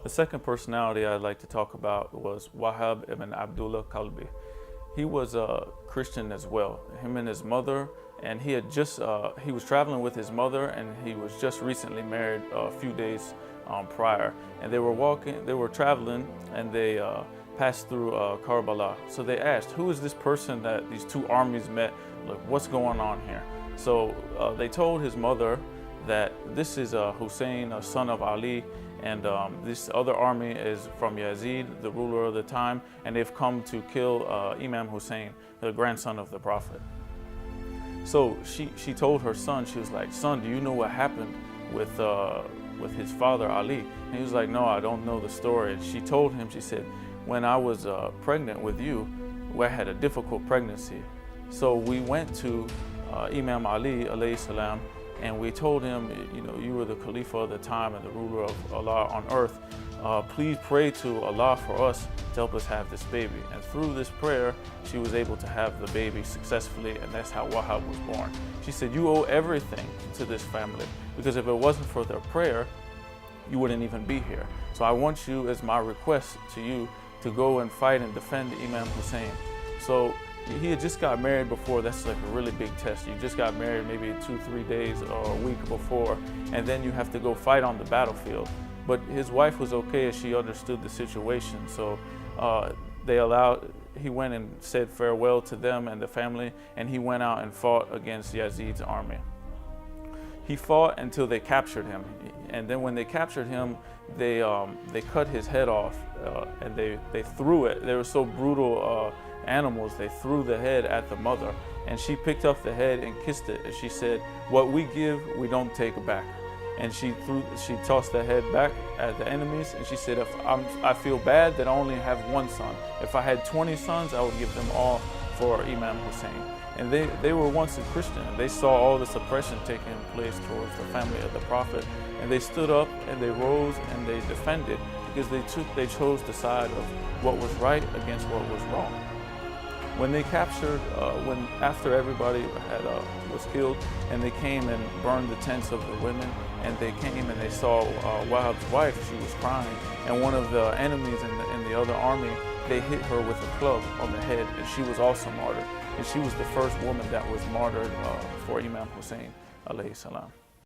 The second personality I'd like to talk about was Wahab ibn Abdullah Kalbi. He was a Christian as well, him and his mother, and he was traveling with his mother, and he was just recently married a few days prior. And they were traveling, and they passed through Karbala. So they asked, who is this person that these two armies met? Like, what's going on here? So they told his mother that this is Hussein, a son of Ali, and this other army is from Yazid, the ruler of the time, and they've come to kill Imam Hussein, the grandson of the Prophet. So she told her son, she was like, son, do you know what happened with his father Ali? And he was like, no, I don't know the story. She told him, she said, when I was pregnant with you, I had a difficult pregnancy. So we went to Imam Ali alayhi salam, and we told him, you know, you were the Khalifa of the time and the ruler of Allah on earth. Please pray to Allah for us to help us have this baby. And through this prayer, she was able to have the baby successfully, and that's how Wahab was born. She said, you owe everything to this family, because if it wasn't for their prayer, you wouldn't even be here. So I want you, as my request to you, to go and fight and defend Imam Hussein. So he had just got married before. That's like a really big test. You just got married maybe 2-3 days or a week before, and then you have to go fight on the battlefield. But his wife was okay as she understood the situation. So he went and said farewell to them and the family, and he went out and fought against Yazid's army. He fought until they captured him, and then when they captured him, they cut his head off, and they threw it. They were so brutal animals. They threw the head at the mother, and she picked up the head and kissed it, and she said, what we give, we don't take back. And she tossed the head back at the enemies, and she said, I feel bad that I only have one son. If I had 20 sons, I would give them all for Imam Hussein. And they were once a Christian. They saw all this oppression taking place towards the family of the Prophet, and they stood up and they rose and they defended, because they chose the side of what was right against what was wrong. When they captured, after everybody was killed, and they came and burned the tents of the women, and they came and they saw Wahab's wife, she was crying, and one of the enemies in the other army, they hit her with a club on the head, and she was also martyred. And she was the first woman that was martyred for Imam Hussein alayhi salam.